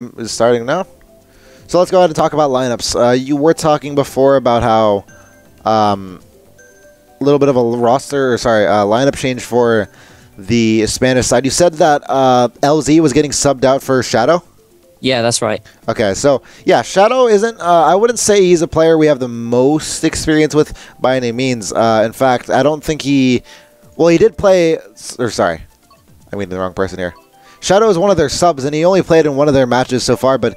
is starting now. So let's go ahead and talk about lineups. You were talking before about how a little bit of a lineup change for the Spanish side. You said that LZ was getting subbed out for Shadow? Yeah, that's right. Okay, so yeah, Shadow isn't, I wouldn't say he's a player we have the most experience with by any means. In fact, I don't think he did play, I mean the wrong person here. Shadow is one of their subs, and he only played in one of their matches so far, but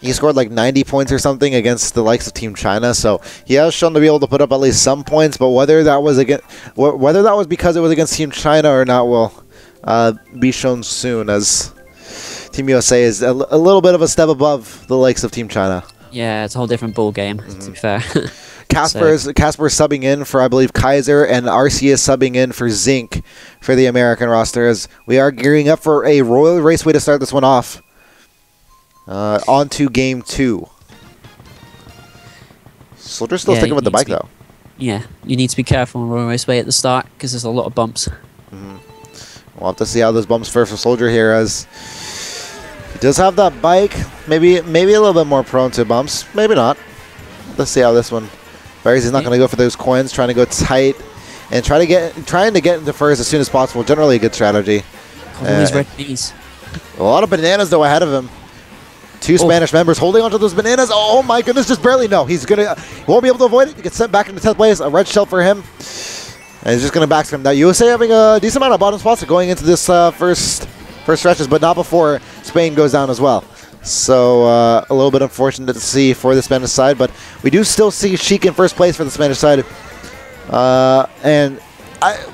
he scored like 90 points or something against the likes of Team China, so he has shown to be able to put up at least some points, but whether that was because it was against Team China or not will be shown soon, as Team USA is a little bit of a step above the likes of Team China. Yeah, it's a whole different ball game, to be fair. Casper is subbing in for, I believe, Kaiser, and RC is subbing in for Zinc for the American roster, as we are gearing up for a Royal Raceway to start this one off. On to Game 2. Soldier's still sticking with the bike, though. Yeah, you need to be careful on Royal Raceway at the start, because there's a lot of bumps. We'll have to see how those bumps fare for Soldier here, as he does have that bike. Maybe a little bit more prone to bumps. Maybe not. Let's see how this one fares. He's not going to go for those coins, trying to go tight and trying to get into first as soon as possible. Generally a good strategy. These red bees. A lot of bananas, though, ahead of him. Two Spanish members holding onto those bananas. Oh my goodness, just barely. No, he won't be able to avoid it. He gets sent back into 10th place. A red shell for him. And he's just going to backspin. Now, USA having a decent amount of bottom spots going into this first stretches, but not before Spain goes down as well. So a little bit unfortunate to see for the Spanish side, but we do still see Sheik in first place for the Spanish side. And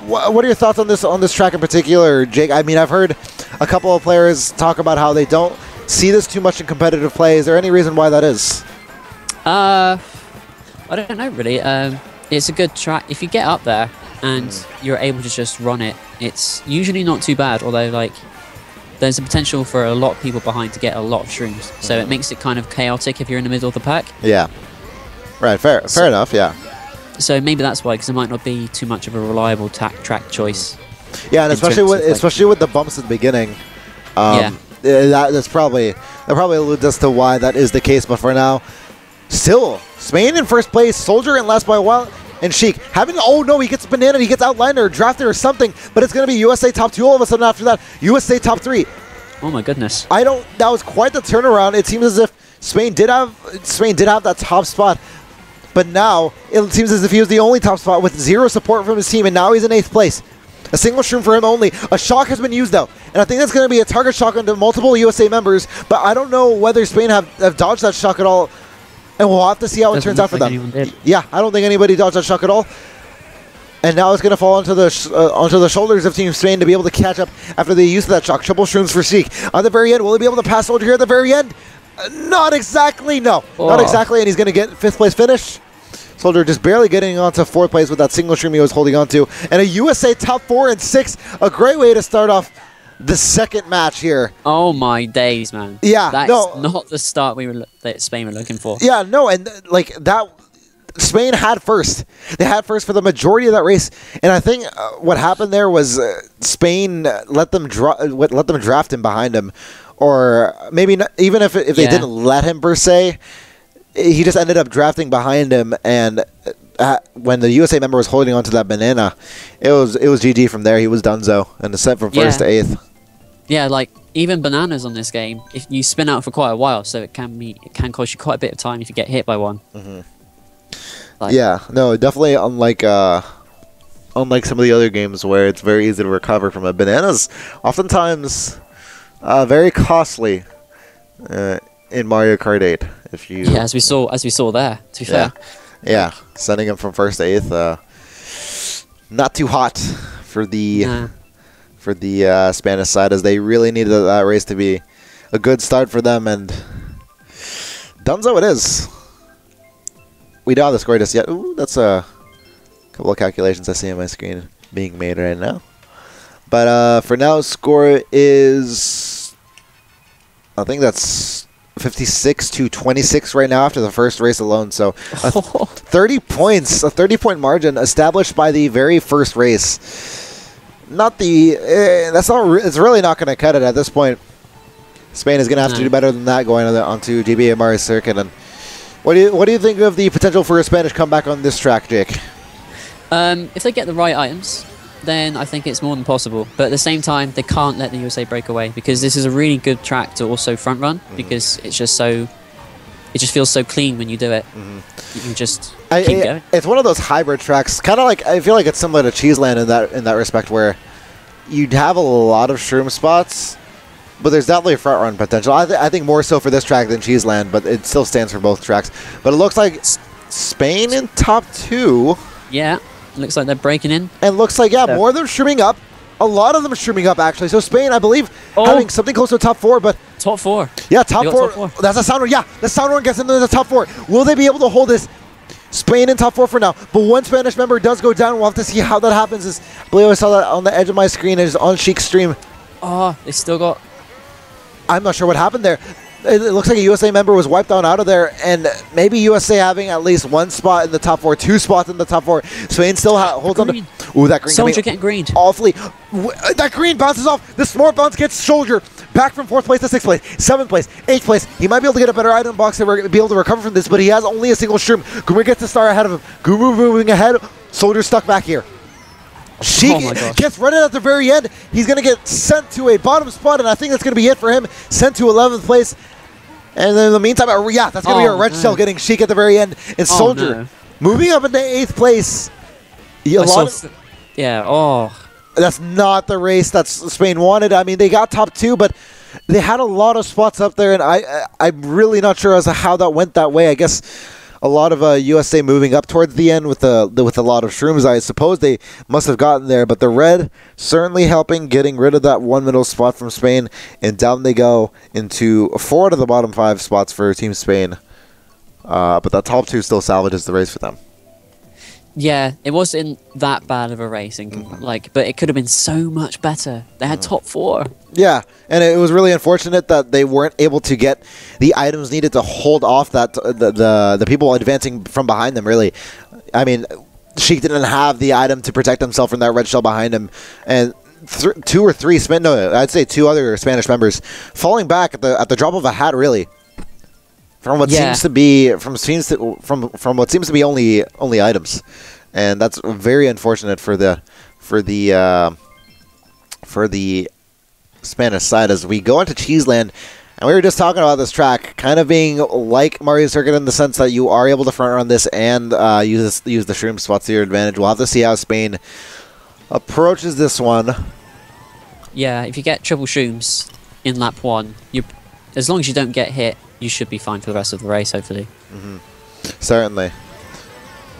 what are your thoughts on this track in particular, Jake? I mean, I've heard a couple of players talk about how they don't see this too much in competitive play. Is there any reason why that is? I don't know, really. It's a good track. If you get up there and you're able to just run it, it's usually not too bad, although, like, there's a potential for a lot of people behind to get a lot of shrooms. So it makes it kind of chaotic if you're in the middle of the pack. Yeah. Right, fair enough, yeah. So maybe that's why, because it might not be too much of a reliable track choice. Yeah, and especially with the bumps at the beginning. That probably alludes us to why that is the case. But for now, still Spain in first place, Soldier in last by a while, and Sheik oh no, he gets banana, he gets outlined or drafted or something, but it's going to be USA top 2 all of a sudden after that. USA top 3. Oh my goodness. That was quite the turnaround. It seems as if Spain did have that top spot, but now it seems as if he was the only top spot with zero support from his team, and now he's in 8th place. A single shroom for him only. A shock has been used, though, and I think that's going to be a target shock onto multiple USA members, but I don't know whether Spain have dodged that shock at all, and we'll have to see how it turns out for them. Yeah, I don't think anybody dodged that shock at all, and now it's going to fall onto the shoulders of Team Spain to be able to catch up after the use of that shock. Triple shrooms for Sheik. On the very end, will he be able to pass Soldier here at the very end? Not exactly, no. Not exactly, and he's going to get 5th place finish. Soldier just barely getting onto 4th place with that single shroom he was holding on to. And a USA top 4 and 6. A great way to start off the second match here. Oh my days, man. Yeah, that's not the start that Spain were looking for. Yeah, no, and like that, Spain had first. They had first for the majority of that race. And I think what happened there was Spain let them draft him behind him. Or maybe not, even if they didn't let him per se, he just ended up drafting behind him, and when the USA member was holding onto that banana, it was GG from there. He was donezo, and descent from 1st to 8th. Yeah, like even bananas on this game, if you spin out for quite a while, so it can cost you quite a bit of time if you get hit by one. Yeah, no, definitely unlike some of the other games where it's very easy to recover from it. Bananas oftentimes very costly in Mario Kart 8. As we saw there, to be fair. Yeah, sending him from 1st to 8th. Not too hot for the Spanish side, as they really needed that race to be a good start for them, and donezo it is. We don't have the score just yet. Ooh, that's a couple of calculations I see on my screen being made right now. But for now, score is, I think that's 56 to 26 right now after the first race alone. So 30 points, a 30-point margin established by the very first race. Not the it's really not going to cut it at this point. Spain is going to have to do better than that going onto GBA Mario Circuit. And what do you think of the potential for a Spanish comeback on this track, Jake? If they get the right items, then I think it's more than possible. But at the same time, they can't let the USA break away, because this is a really good track to also front run, because it's just so... It just feels so clean when you do it. You can just keep going. It's one of those hybrid tracks, kind of like, I feel like it's similar to Cheeseland in that respect, where you'd have a lot of shroom spots, but there's definitely a front run potential. I think more so for this track than Cheeseland, but it still stands for both tracks. But it looks like Spain in top 2. Yeah, looks like they're breaking in. And looks like, more of them streaming up. A lot of them are streaming up, actually. So Spain, I believe, having something close to top 4, but... Top 4. Yeah, top 4. That's a sound one. Yeah, the sound one gets into the top 4. Will they be able to hold this? Spain in top 4 for now. But one Spanish member does go down. We'll have to see how that happens. I believe I saw that on the edge of my screen. It's on Sheik's stream. Oh, they still got... I'm not sure what happened there. It looks like a USA member was wiped out of there, and maybe USA having at least one spot in the top 4, 2 spots in the top 4. Spain still holds on to... Ooh, that green Soldier getting greened. Awfully. That green bounces off. The smart bounce gets Soldier back from 4th place to 6th place, 7th place, 8th place. He might be able to get a better item box to be able to recover from this, but he has only a single shroom. Guru gets the star ahead of him. Guru moving ahead. Soldier stuck back here. Sheik gets running at the very end. He's going to get sent to a bottom spot, and I think that's going to be it for him. Sent to 11th place. And then in the meantime, that's going to be a red shell getting Sheik at the very end. And Soldier moving up into 8th place. That's not the race that Spain wanted. I mean, they got top 2, but they had a lot of spots up there, and I'm really not sure as to how that went that way. I guess a lot of USA moving up towards the end with a lot of shrooms. I suppose they must have gotten there, but the red certainly helping getting rid of that one middle spot from Spain, and down they go into 4 out of the bottom 5 spots for Team Spain. But that top 2 still salvages the race for them. Yeah, it wasn't that bad of a race, but it could have been so much better. They had top 4. Yeah, and it was really unfortunate that they weren't able to get the items needed to hold off that the people advancing from behind them, really. I mean, Sheik didn't have the item to protect himself from that red shell behind him, and 2 or 3 I'd say 2 other Spanish members falling back at the drop of a hat, really. From what seems to be from what seems to be only items, and that's very unfortunate for the Spanish side as we go into Cheeseland. And we were just talking about this track kind of being like Mario Circuit in the sense that you are able to front run this and use the shroom spots to your advantage. We'll have to see how Spain approaches this one. Yeah, if you get triple shrooms in lap 1, as long as you don't get hit, you should be fine for the rest of the race, hopefully. Certainly.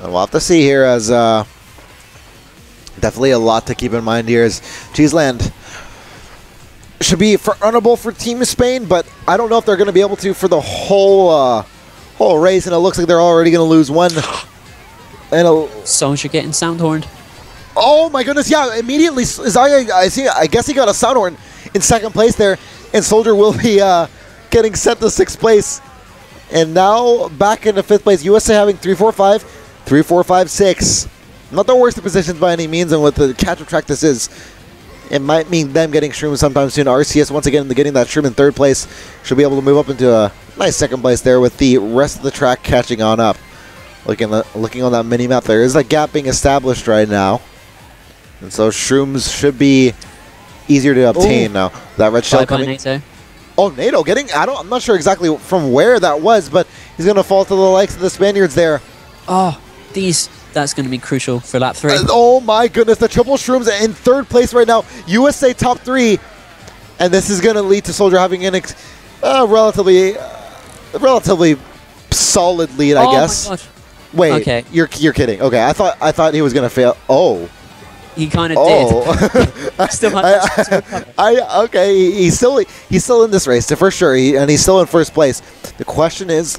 And we'll have to see here, as definitely a lot to keep in mind here. As Cheeseland should be frontrunnable for Team Spain, but I don't know if they're going to be able to for the whole race, and it looks like they're already going to lose one. And Soldier getting sound horned. Oh my goodness! Yeah, immediately I guess he got a sound horn in 2nd place there, and Soldier will be getting sent to 6th place. And now back into 5th place. USA having 3, 4, 5, 3, 4, 5, 6. Not the worst of positions by any means, and with the catch-up track this is, it might mean them getting shroom sometime soon. RCS once again getting that shroom in 3rd place. Should be able to move up into a nice 2nd place there with the rest of the track catching on up. Looking on that mini-map, there is a gap being established right now. And so shrooms should be easier to obtain now. That red shell coming. Oh, NATO getting... I'm not sure exactly from where that was, but he's going to fall to the likes of the Spaniards there. Oh, that's going to be crucial for lap 3. Oh my goodness, the triple shrooms in 3rd place right now. USA top 3. And this is going to lead to Soldier having an relatively solid lead, I guess. Oh my gosh. Wait, okay. You're kidding. Okay, I thought he was going to fail. Oh. He kind of did. Still okay, he's still in this race for sure, and he's still in 1st place. The question is,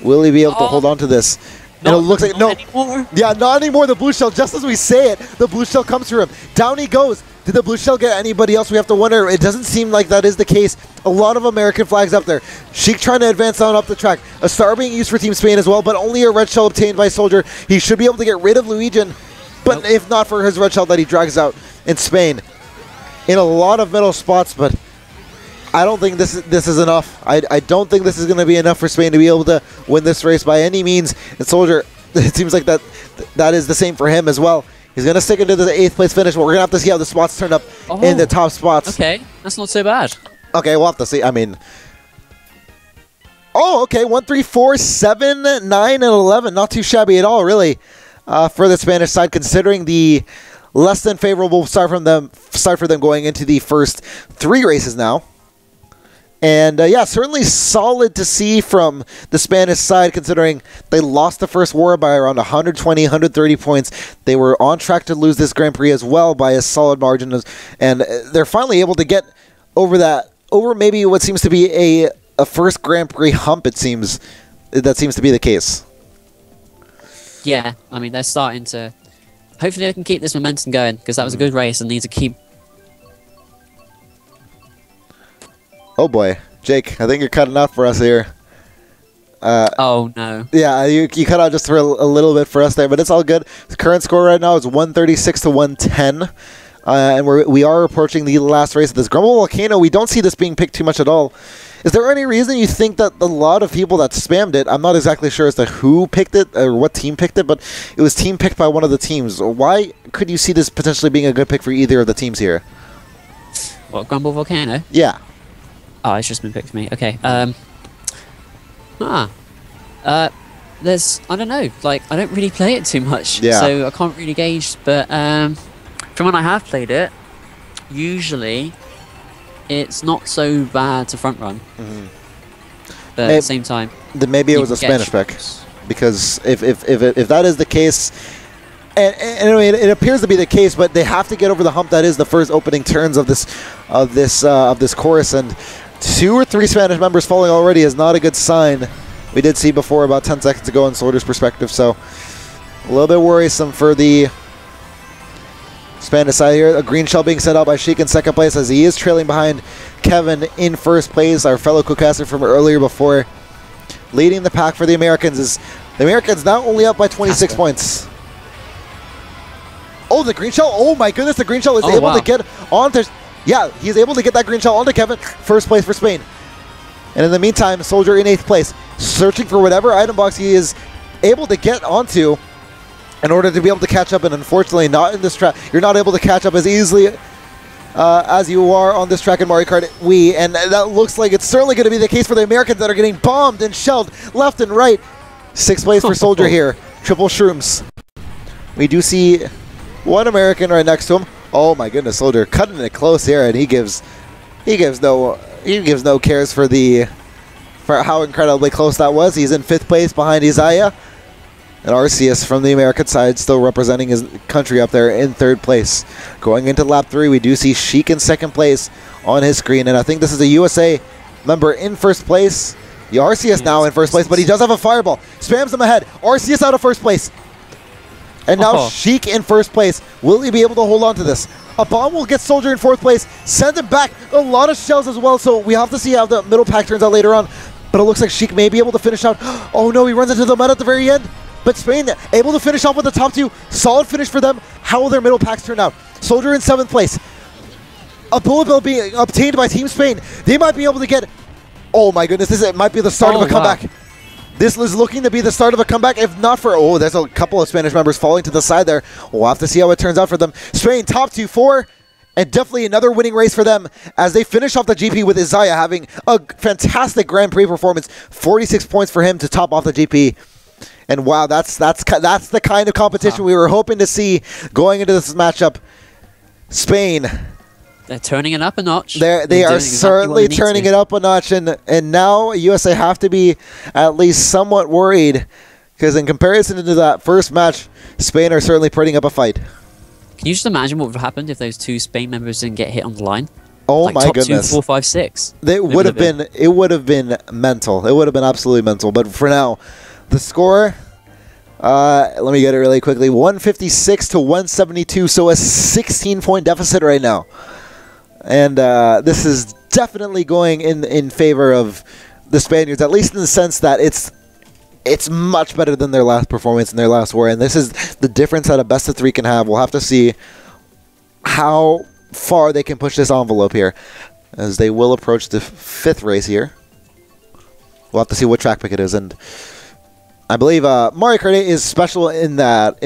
will he be able to hold on to this? And it looks like anymore. Yeah, not anymore. The blue shell, just as we say it, the blue shell comes for him. Down he goes. Did the blue shell get anybody else? We have to wonder. It doesn't seem like that is the case. A lot of American flags up there. Sheik trying to advance on up the track. A star being used for Team Spain as well, but only a red shell obtained by Soldier. He should be able to get rid of Luigian. But if not for his red shell that he drags out in Spain. In a lot of middle spots, but I don't think this is enough. I don't think this is going to be enough for Spain to be able to win this race by any means. And Soldier, it seems like that is the same for him as well. He's going to stick into the 8th place finish, but we're going to have to see how the spots turn up in the top spots. Okay, that's not so bad. Okay, we'll have to see. I mean... Oh, okay, 1, 3, 4, 7, 9, and 11. Not too shabby at all, really, for the Spanish side, considering the less than favorable start for them going into the first 3 races now. And yeah, certainly solid to see from the Spanish side, considering they lost the first war by around 120, 130 points. They were on track to lose this Grand Prix as well by a solid margin, and they're finally able to get over maybe what seems to be a first Grand Prix hump. It seems that seems to be the case. Yeah, I mean they're starting to. Hopefully they can keep this momentum going, because that was a good race and need to keep. Oh boy, Jake, I think you're cutting out for us here. Oh no. Yeah, you cut out just for a little bit for us there, but it's all good. The current score right now is 136 to 110. And we are approaching the last race of this Grumble Volcano. We don't see this being picked too much at all. Is there any reason you think that a lot of people that spammed it, I'm not exactly sure as to who picked it or what team picked it, but it was team picked by one of the teams. Why could you see this potentially being a good pick for either of the teams here? What, Grumble Volcano? Yeah. Oh, it's just been picked for me. Okay. There's, I don't know, like, I don't really play it too much, so I can't really gauge, but from when I have played it, usually it's not so bad to front run. But at the same time, maybe it was a Spanish pick, because if that is the case, and I mean, it appears to be the case, but they have to get over the hump that is the first opening turns of this course, and 2 or 3 Spanish members falling already is not a good sign. We did see before about 10 seconds ago in Soldier's perspective, so a little bit worrisome for the Spanish side here. A green shell being sent out by Sheik in second place, as he is trailing behind Kevin in first place, our fellow co-caster from earlier before. Leading the pack for the Americans is the Americans now only up by 26 points. Oh, the green shell! Oh my goodness, the green shell is able to get onto... Yeah, he's able to get that green shell onto Kevin. First place for Spain. And in the meantime, Soldier in 8th place, searching for whatever item box he is able to get onto in order to be able to catch up. And unfortunately, not in this track. You're not able to catch up as easily as you are on this track in Mario Kart Wii. And that looks like it's certainly going to be the case for the Americans that are getting bombed and shelled left and right. 6th place for Soldier here. Triple shrooms. We do see one American right next to him. Oh my goodness, Soldier cutting it close here, and he gives no cares for how incredibly close that was. He's in 5th place behind Isaiah, and Arceus from the American side still representing his country up there in 3rd place. Going into lap 3, we do see Sheik in 2nd place on his screen, and I think this is a USA member in 1st place. The Arceus now in 1st place, but he does have a fireball. Spams him ahead. Arceus out of 1st place. And now Sheik in 1st place. Will he be able to hold on to this? A bomb will get Soldier in 4th place. Send him back. A lot of shells as well, so we have to see how the middle pack turns out later on. But it looks like Sheik may be able to finish out. Oh no, he runs into the mud at the very end. But Spain able to finish off with the top 2. Solid finish for them. How will their middle packs turn out? Soldier in 7th place. A bullet bill being obtained by Team Spain. They might be able to get... Oh my goodness, this might be the start of a comeback. This is looking to be the start of a comeback, if not for... Oh, there's a couple of Spanish members falling to the side there. We'll have to see how it turns out for them. Spain, top 2, 4, and definitely another winning race for them as they finish off the GP with Isaiah having a fantastic Grand Prix performance. 46 points for him to top off the GP. And wow, that's the kind of competition we were hoping to see going into this matchup. Spain... They're turning it up a notch. They are certainly turning it up a notch, and now USA have to be at least somewhat worried, because in comparison to that first match, Spain are certainly putting up a fight. Can you just imagine what would have happened if those 2 Spain members didn't get hit on the line? Oh like my top goodness! 2, 4, 5, 6. It would have been mental. It would have been absolutely mental. But for now, the score. Let me get it really quickly. 156 to 172, so a 16-point deficit right now. And this is definitely going in favor of the Spaniards, at least in the sense that it's much better than their last performance in their last war. And this is the difference that a best of 3 can have. We'll have to see how far they can push this envelope here. as they will approach the 5th race here. We'll have to see what track pick it is, and I believe Mario Kart 8 is special in that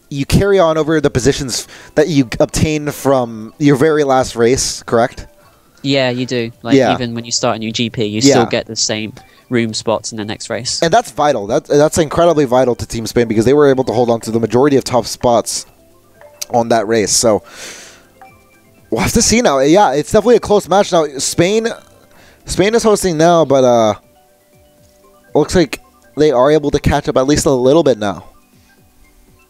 you carry on over the positions that you obtain from your very last race, correct? Yeah, you do. Like even when you start a new GP, you still get the same room spots in the next race. And that's vital. That's incredibly vital to Team Spain because they were able to hold on to the majority of top spots on that race. So we'll have to see now. Yeah, it's definitely a close match now. Spain is hosting now, but looks like they are able to catch up at least a little bit now.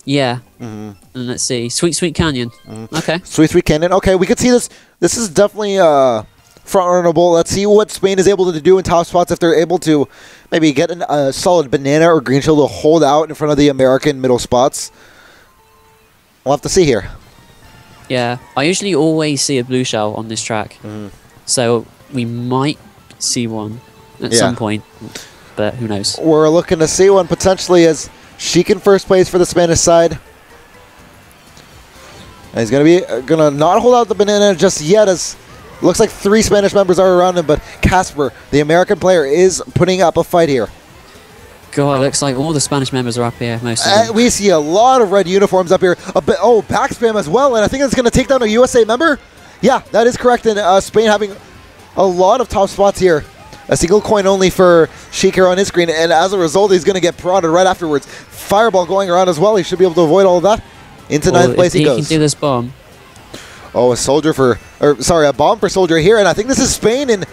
Yeah. And let's see. Sweet Sweet Canyon. Okay. Sweet Sweet Canyon. Okay, we could see this. This is definitely front-runnable. Let's see what Spain is able to do in top spots if they're able to maybe get a solid banana or green shell to hold out in front of the American middle spots. We'll have to see here. Yeah. I usually always see a blue shell on this track. So we might see one at some point, but who knows? We're looking to see one potentially as Sheik in first place for the Spanish side. And he's gonna not hold out the banana just yet, as looks like 3 Spanish members are around him, but Casper, the American player, is putting up a fight here. God, it looks like all the Spanish members are up here, most of them. We see a lot of red uniforms up here. Back spam as well, and I think it's going to take down a USA member. Yeah, that is correct, and Spain having a lot of top spots here. A single coin only for Sheik here on his screen, and as a result, he's going to get prodded right afterwards. Fireball going around as well. He should be able to avoid all of that. Into 9th place he goes. He can do this bomb. Oh, a bomb for Soldier here, and I think this is Spain, and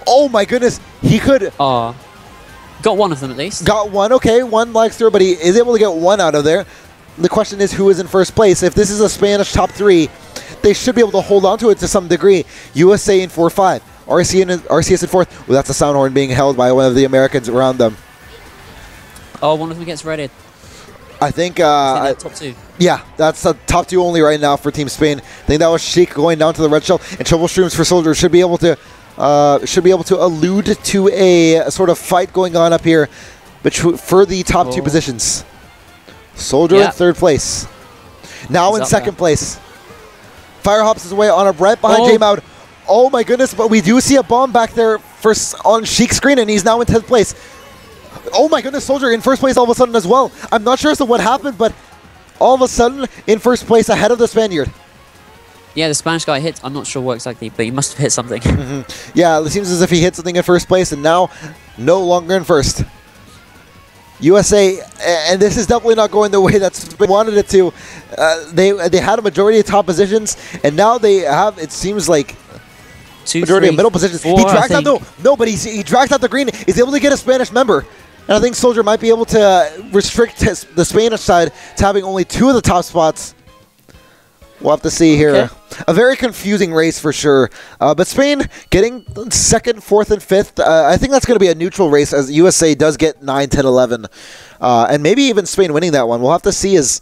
oh my goodness, he could... Got one of them at least. Got one, okay, one lags through, but he is able to get one out of there. The question is who is in first place. If this is a Spanish top 3, they should be able to hold on to it to some degree. USA in 4-5. RCS in 4th. Well, that's a sound horn being held by one of the Americans around them. Oh, one of them gets redded. I think top 2. Yeah, that's a top 2 only right now for Team Spain. I think that was Sheik going down to the red shell, and Trouble Streams for Soldier should be able to allude to a sort of fight going on up here for the top 2 positions. Soldier in 3rd place. Now in 2nd place. Fire hops his way on up right behind J-Moud. Oh my goodness, but we do see a bomb back there on Sheik's screen, and he's now in 10th place. Oh my goodness, Soldier in 1st place all of a sudden as well. I'm not sure as to what happened, but all of a sudden in 1st place ahead of the Spaniard. Yeah, the Spanish guy hit. I'm not sure what exactly, but he must have hit something. Yeah, it seems as if he hit something in 1st place, and now no longer in 1st. USA, and this is definitely not going the way that Spain wanted it to. They had a majority of top positions, and now they have, it seems like, majority of middle positions. He drags out but he drags out the green. He's able to get a Spanish member, and I think Soldier might be able to restrict the Spanish side to having only 2 of the top spots. We'll have to see here. Okay. A very confusing race for sure. But Spain getting 2nd, 4th, and 5th. I think that's going to be a neutral race as USA does get 9, 10, 11. And maybe even Spain winning that one. We'll have to see as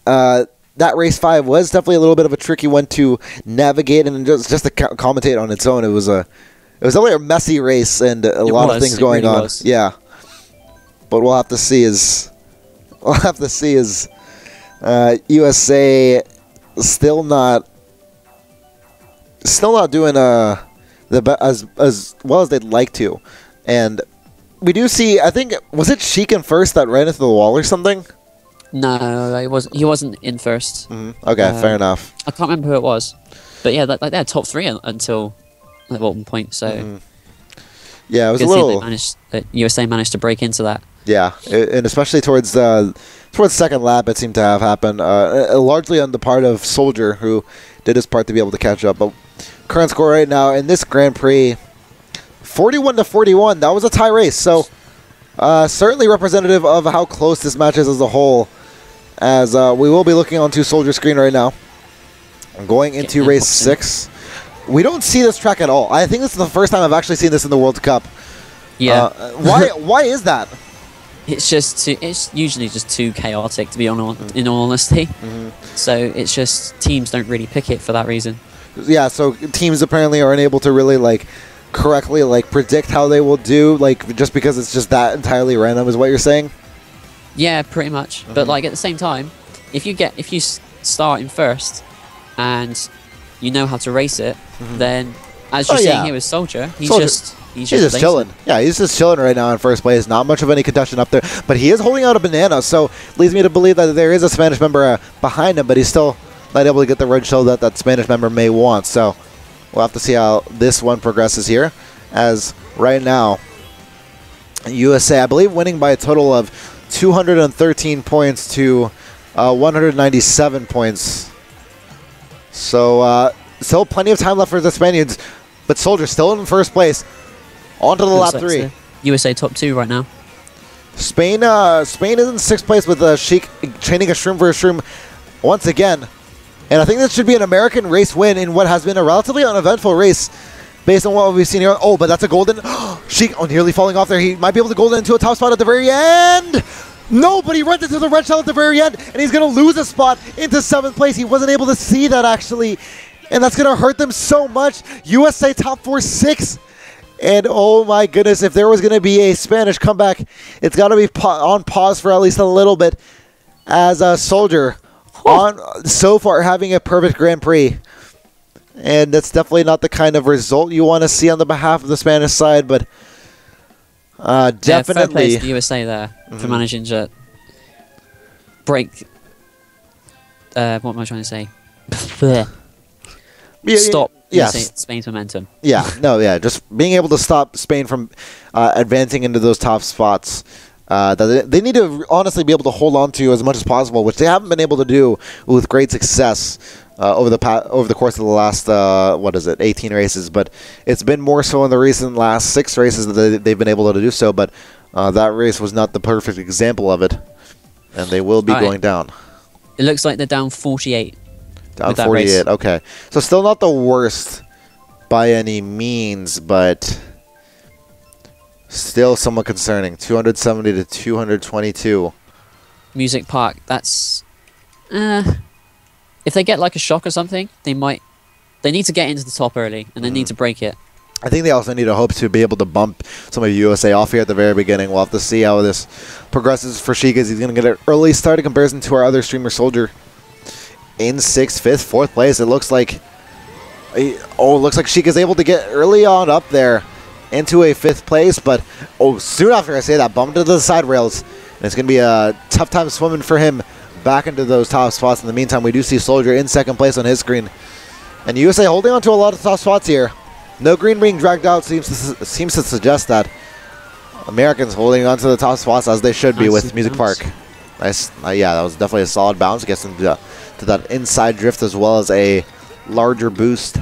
that race 5 was definitely a little bit of a tricky one to navigate and just to commentate on its own. It was definitely a messy race and a lot of things going on. Yeah. But we'll have to see as USA still not doing as well as they'd like to, and we do see. I think was it Sheik in 1st that ran into the wall or something? No, he wasn't in 1st. Okay, fair enough. I can't remember who it was, but yeah, they had top 3 until at one point. So yeah, it was a little. USA managed to break into that. Yeah, and especially towards 2nd lap, it seemed to have happened, largely on the part of Soldier, who did his part to be able to catch up. But current score right now in this Grand Prix, 41-41. That was a tie race, so certainly representative of how close this match is as a whole. As we will be looking onto Soldier screen right now, going into race 6. We don't see this track at all. I think this is the first time I've actually seen this in the World Cup. Yeah. Why is that? It's usually just too chaotic, to be in all honesty. So it's just teams don't really pick it for that reason. Yeah, so teams apparently aren't able to really correctly predict how they will do, just because it's just that entirely random, is what you're saying? Yeah, pretty much. But at the same time, if you start in 1st and you know how to race it, then As you're seeing here with Soldier, he's just chilling. Yeah, he's just chilling right now in first place. Not much of any contention up there, but he is holding out a banana, so leads me to believe that there is a Spanish member behind him, but he's still not able to get the red shell that that Spanish member may want. So we'll have to see how this one progresses here, as right now USA, I believe, winning by a total of 213 points to 197 points. So still plenty of time left for the Spaniards, but Soldier still in first place. On to the lap 3. USA top 2 right now. Spain is in 6th place with Sheik training a shroom for a shroom once again. And I think this should be an American race win in what has been a relatively uneventful race based on what we've seen here. Oh, but that's a golden. Sheik nearly falling off there. He might be able to golden into a top spot at the very end. No, but he runs into the red shell at the very end, and he's going to lose a spot into 7th place. He wasn't able to see that, actually, and that's going to hurt them so much. USA top 4-6. And oh my goodness, if there was going to be a Spanish comeback, it's got to be on pause for at least a little bit, as a Soldier on so far having a perfect Grand Prix. And that's definitely not the kind of result you want to see on the behalf of the Spanish side, but definitely. Yeah, fair play to the USA there for managing to break. What am I trying to say? Stop. Yes. Spain's momentum. Just being able to stop Spain from advancing into those top spots that they need to honestly be able to hold on to as much as possible, which they haven't been able to do with great success over the course of the last 18 races. But it's been more so in the recent last 6 races that they've been able to do so. But that race was not the perfect example of it, and they will be going down. It looks like they're down 48. Down 48, okay. So still not the worst by any means, but still somewhat concerning. 270 to 222. Music Park, that's... if they get like a shock or something, they need to get into the top early, and they need to break it. I think they also need to hope to be able to bump some of USA off here at the very beginning. We'll have to see how this progresses for Sheik, as he's going to get an early start in comparison to our other streamer Soldier. In 6th, 5th, 4th place, it looks like... looks like Sheik is able to get early on up there into a 5th place, but soon after I say that, bumped into the side rails, and it's going to be a tough time swimming for him back into those top spots. In the meantime, we do see Soldier in 2nd place on his screen, and USA holding on to a lot of top spots here. No green being dragged out seems to suggest that Americans holding on to the top spots as they should be with Music Park. Nice, yeah, that was definitely a solid bounce. Gets into to that inside drift as well as a larger boost.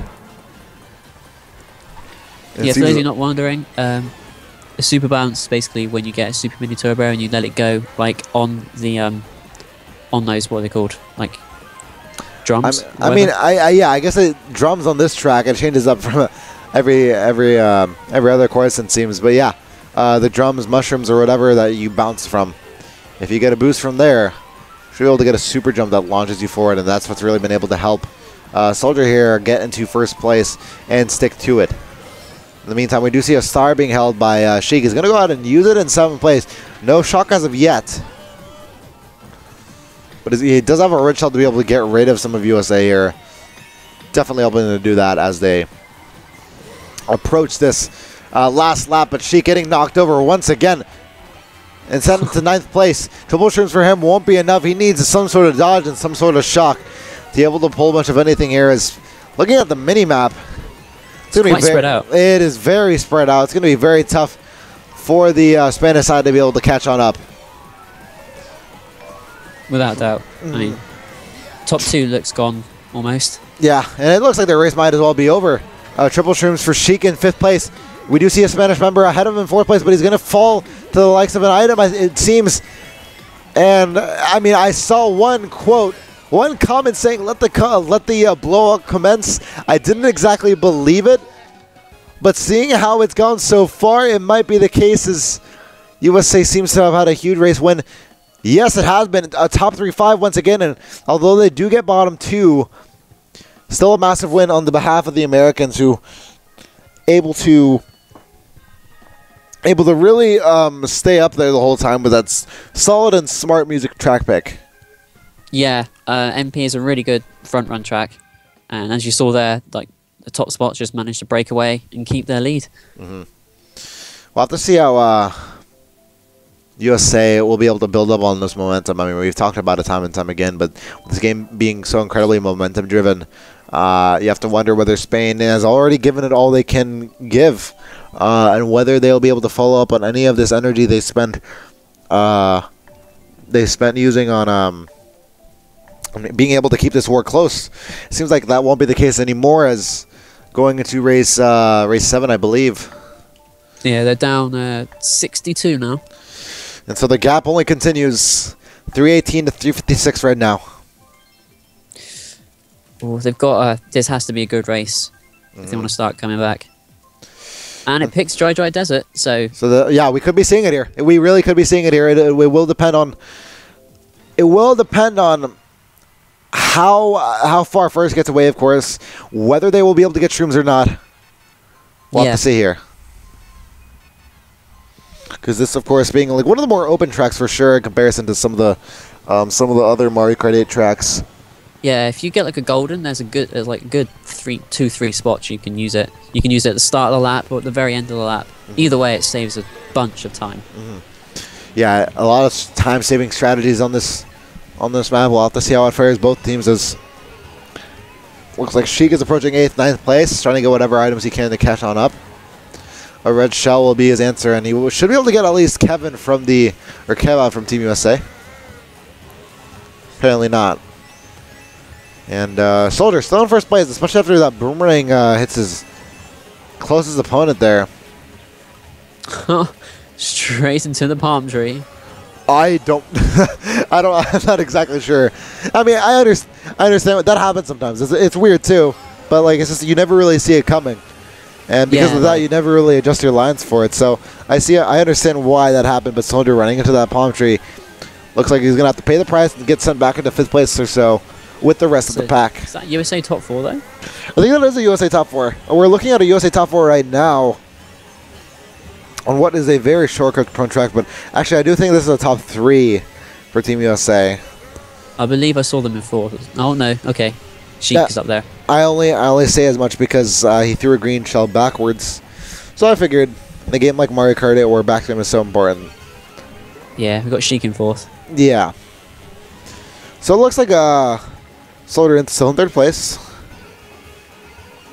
Yeah, for those of you not wondering, a super bounce is basically when you get a super mini turbo and you let it go like on the on those, what are they called, like drums? I guess drums on this track. It changes up from every other course, it seems. But yeah, the drums, mushrooms, or whatever that you bounce from. If you get a boost from there, you should be able to get a super jump that launches you forward, and that's what's really been able to help Soldier here get into 1st place and stick to it. In the meantime, we do see a star being held by Sheik. He's going to go out and use it in 7th place. No shock as of yet. But he does have a red shell to be able to get rid of some of USA here. Definitely hoping to do that as they approach this last lap. But Sheik getting knocked over once again and sent him to 9th place. Triple shrooms for him won't be enough. He needs some sort of dodge and some sort of shock to be able to pull much of anything here. Is looking at the mini-map, it's quite spread out. It is very spread out. It's going to be very tough for the Spanish side to be able to catch on up. Without doubt. I mean, top 2 looks gone almost. Yeah, and it looks like the race might as well be over. Triple shrooms for Sheik in 5th place. We do see a Spanish member ahead of him in 4th place, but he's going to fall to the likes of an item, it seems. And I mean, I saw one comment saying, "Let the blowout commence." I didn't exactly believe it, but seeing how it's gone so far, it might be the case. As USA seems to have had a huge race win. Yes, it has been a top 3-5 once again, and although they do get bottom 2, still a massive win on the behalf of the Americans, who able to really stay up there the whole time with that solid and smart music track pick. Yeah, MP is a really good front run track, and as you saw there, like the top spots just managed to break away and keep their lead. We'll have to see how USA will be able to build up on this momentum. I mean, we've talked about it time and time again, but with this game being so incredibly momentum-driven, you have to wonder whether Spain has already given it all they can give, and whether they'll be able to follow up on any of this energy they spent using on being able to keep this war close. It seems like that won't be the case anymore, as going into race 7, I believe. Yeah, they're down 62 now. And so the gap only continues 318 to 356 right now. Oh, they've got this has to be a good race if they want to start coming back. And it picks dry desert, so yeah, we could be seeing it here. We really could be seeing it here. It will depend on how far first gets away, of course, whether they will be able to get shrooms or not. We'll have to see here. Because this, of course, being like one of the more open tracks for sure in comparison to some of the other Mario Kart 8 tracks. Yeah, if you get like a golden, there's a good 2-3 spots you can use it. You can use it at the start of the lap or at the very end of the lap. Either way, it saves a bunch of time. Yeah, a lot of time-saving strategies on this map. We'll have to see how it fares both teams. As looks like Sheik is approaching 8th, 9th place, trying to get whatever items he can to catch on up. A red shell will be his answer, and he should be able to get at least Keva from Team USA. Apparently not. And Soldier still in first place, especially after that boomerang hits his closest opponent there. Straight into the palm tree. I'm not exactly sure. I mean, I understand that happens sometimes. It's weird too, but like it's just you never really see it coming. And because of that, you never really adjust your lines for it. So I understand why that happened, but Soldier running into that palm tree looks like he's going to have to pay the price and get sent back into 5th place or so with the rest of the pack. Is that USA top 4, though? I think that is a USA top 4. We're looking at a USA top 4 right now on what is a very shortcut-prone track, but actually I do think this is a top 3 for Team USA. I believe I saw them in 4th. Oh, no. Okay. Sheik is up there. I only say as much because he threw a green shell backwards. So I figured in a game like Mario Kart 8 where backspin is so important. Yeah, we got Sheik in 4th. Yeah. So it looks like Soldier still in 3rd place.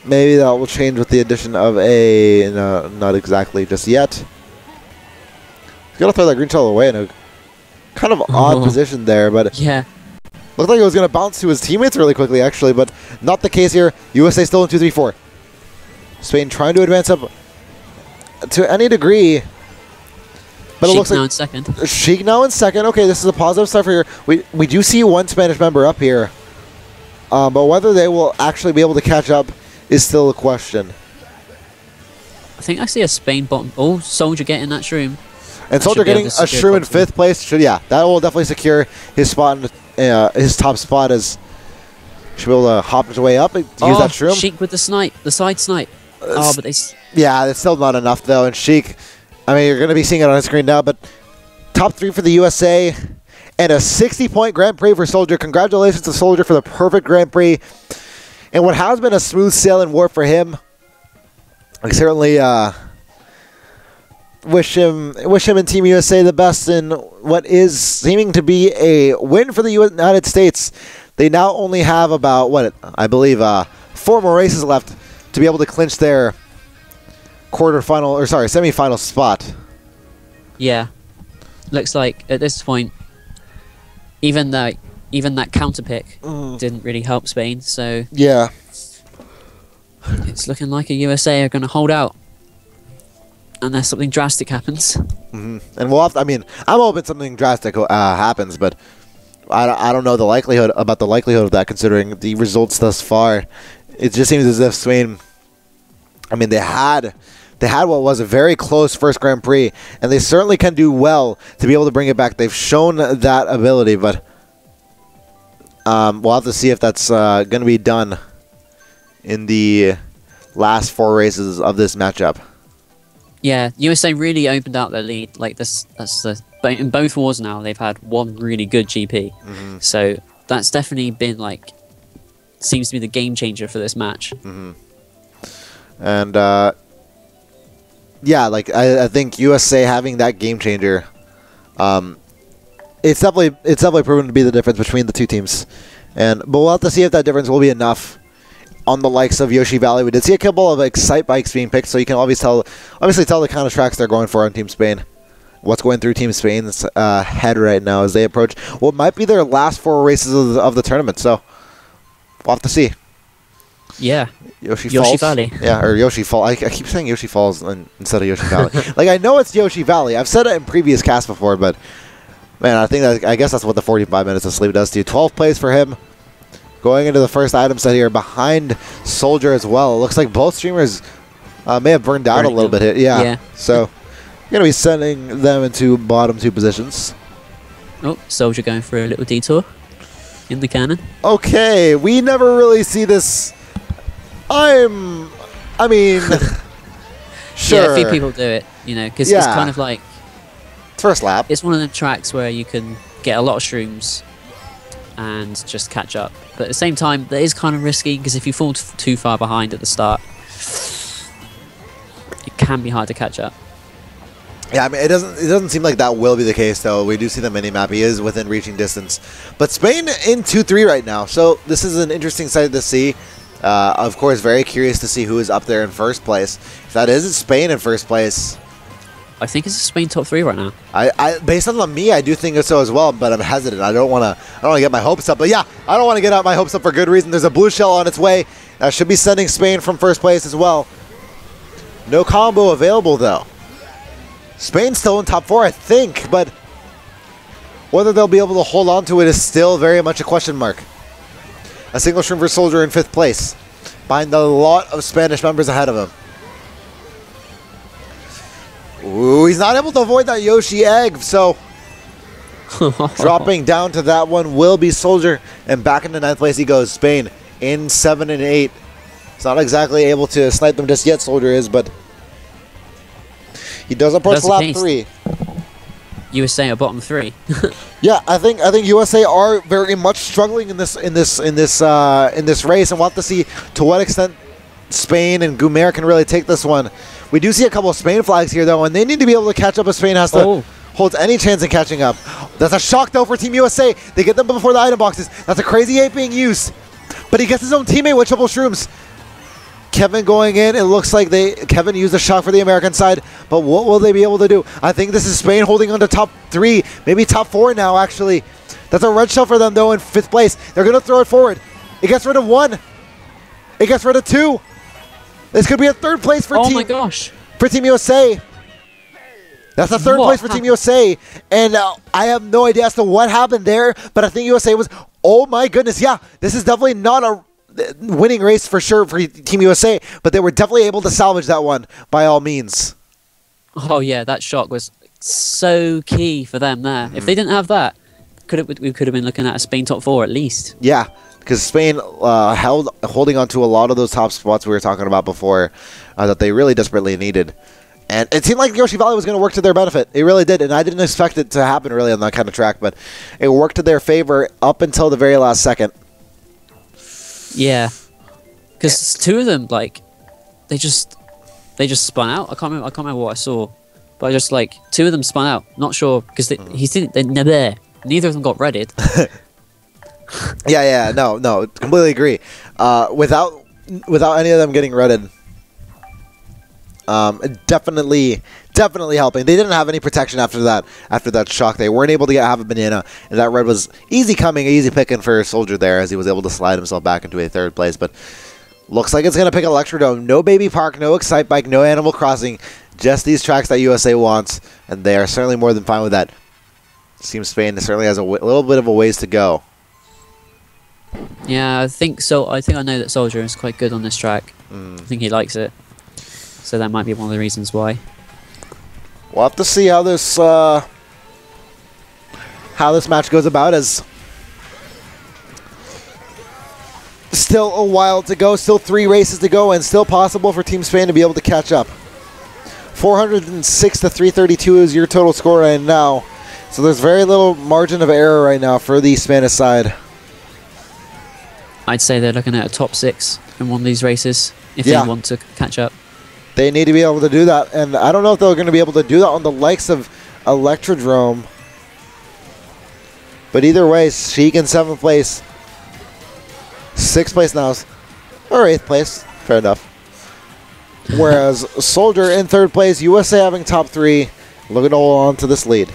Maybe that will change with the addition of a... No, not exactly just yet. He's got to throw that green shell away in a kind of odd position there, but... Yeah. Looked like it was going to bounce to his teammates really quickly, actually, but not the case here. USA still in 2-3-4. Spain trying to advance up to any degree. But Sheik it looks now like in 2nd. Sheik now in 2nd. Okay, this is a positive start for here. We do see one Spanish member up here. But whether they will actually be able to catch up is still a question. I think I see a Spain bottom. Oh, Soldier getting that shroom. And Soldier getting a shroom in 5th place. Yeah, that will definitely secure his spot, his top spot, as should be able to hop his way up and use that shroom. Sheik with the side snipe. But they... Yeah, it's still not enough, though. And Sheik, I mean, you're going to be seeing it on the screen now, but top 3 for the USA and a 60-point Grand Prix for Soldier. Congratulations to Soldier for the perfect Grand Prix. And what has been a smooth sailing war for him. I certainly wish him and Team USA the best in what is seeming to be a win for the United States. They now only have about, four more races left to be able to clinch their semifinal spot. Yeah. Looks like at this point, even that counter pick didn't really help Spain, so yeah, it's looking like a USA are going to hold out unless something drastic happens. And we'll have to, I'm hoping something drastic happens, but I don't know the likelihood of that, considering the results thus far. It just seems as if Spain, they had what was a very close first Grand Prix, and they certainly can do well to be able to bring it back. They've shown that ability, but we'll have to see if that's going to be done in the last 4 races of this matchup. Yeah, USA really opened out their lead. Like in both wars now, they've had one really good GP. So that's definitely been seems to be the game changer for this match. And yeah, like I think USA having that game changer, it's definitely proven to be the difference between the two teams. But we'll have to see if that difference will be enough on the likes of Yoshi Valley. We did see a couple of Excite bikes being picked, so you can obviously tell the kind of tracks they're going for on Team Spain. What's going through Team Spain's head right now as they approach what might be their last 4 races of the tournament. So we'll have to see. Yeah. Yoshi Valley. Yeah, or Yoshi Falls. I keep saying Yoshi Falls instead of Yoshi Valley. Like, I know it's Yoshi Valley. I've said it in previous casts before, but man, I guess that's what the 45 minutes of sleep does to you. 12th place for him. Going into the first item set here behind Soldier as well. It looks like both streamers may have burned out a little bit here. Yeah. So you're going to be sending them into bottom 2 positions. Oh, Soldier going for a little detour in the cannon. Okay, we never really see this. I mean, sure. Yeah, a few people do it, you know, because it's kind of like first lap. It's one of the tracks where you can get a lot of shrooms and just catch up. But at the same time, that is kind of risky because if you fall too far behind at the start, it can be hard to catch up. Yeah, I mean, it doesn't seem like that will be the case, though. We do see the mini-map. He is within reaching distance. But Spain in 2-3 right now, so this is an interesting sight to see. Of course, very curious to see who is up there in first place. If that is Spain in first place, I think it's Spain top 3 right now. I based on me, I do think so as well. But I'm hesitant. I don't want to get my hopes up. But yeah, I don't want to get out my hopes up for good reason. There's a blue shell on its way. That should be sending Spain from first place as well. No combo available though. Spain's still in top 4, I think, but whether they'll be able to hold on to it is still very much a question mark. A single shroom for Soldier in 5th place, behind a lot of Spanish members ahead of him. Ooh, he's not able to avoid that Yoshi egg, so dropping down to that one will be Soldier, and back into 9th place he goes. Spain in 7 and 8. He's not exactly able to snipe them just yet, Soldier is, but he does approach lap 3. USA at bottom 3. Yeah, I think USA are very much struggling in this race, and we'll have to see to what extent Spain and Gumer can really take this one. We do see a couple of Spain flags here though, and they need to be able to catch up if Spain has to hold any chance in catching up. That's a shock though for Team USA. They get them before the item boxes. That's a crazy 8 being used, but he gets his own teammate with triple shrooms. Kevin going in, it looks like Kevin used a shot for the American side, but what will they be able to do? I think this is Spain holding on to top 3, maybe top 4 now actually. That's a red shell for them though in 5th place. They're going to throw it forward. It gets rid of 1. It gets rid of 2. This could be a 3rd place for Team USA. That's a 3rd place for Team USA, and I have no idea as to what happened there, but I think USA was, oh my goodness, yeah, this is definitely not a winning race for sure for Team USA, but they were definitely able to salvage that one by all means. Oh yeah, that shock was so key for them there. If they didn't have that, we could have been looking at a Spain top 4 at least. Yeah, because Spain holding on to a lot of those top spots we were talking about before that they really desperately needed. And it seemed like Yoshi Valley was going to work to their benefit. It really did, and I didn't expect it to happen really on that kind of track, but it worked to their favor up until the very last second. Yeah, because 2 of them, like, they just spun out. I can't remember what I saw, but just like 2 of them spun out. Not sure because neither of them got redded. yeah, no, completely agree. Without any of them getting redded, definitely helping. They didn't have any protection after that shock. They weren't able to have a banana, and that red was easy picking for Soldier there as he was able to slide himself back into a 3rd place. But looks like it's going to pick Electrodome. No Baby Park, no Excite Bike, no Animal Crossing, just these tracks that USA wants, and they are certainly more than fine with that. Seems Spain certainly has a little bit of a ways to go. Yeah, I think so. I think I know that Soldier is quite good on this track. I think he likes it. So that might be one of the reasons why. We'll have to see how this match goes about, as still a while to go, still 3 races to go, and still possible for Team Spain to be able to catch up. 406 to 332 is your total score right now. So there's very little margin of error right now for the Spanish side. I'd say they're looking at a top 6 in one of these races. if they want to catch up. They need to be able to do that, and I don't know if they're going to be able to do that on the likes of Electrodrome. But either way, Sheik in 7th place. 6th place now, or 8th place, fair enough. Whereas Soldier in 3rd place, USA having top 3, looking to hold on to this lead.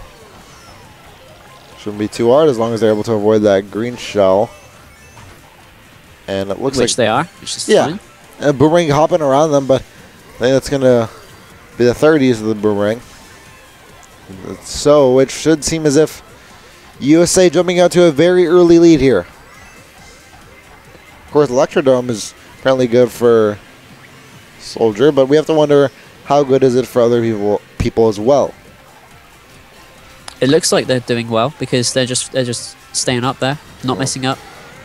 Shouldn't be too hard as long as they're able to avoid that green shell. And it looks Which they are, which is yeah, fine. And Boomerang hopping around them, but I think that's going to be the 3rd use of the Boomerang. So it should seem as if USA jumping out to a very early lead here. Of course, Electrodome is apparently good for Soldier, but we have to wonder how good is it for other people as well. It looks like they're doing well because they're just staying up there, not messing up.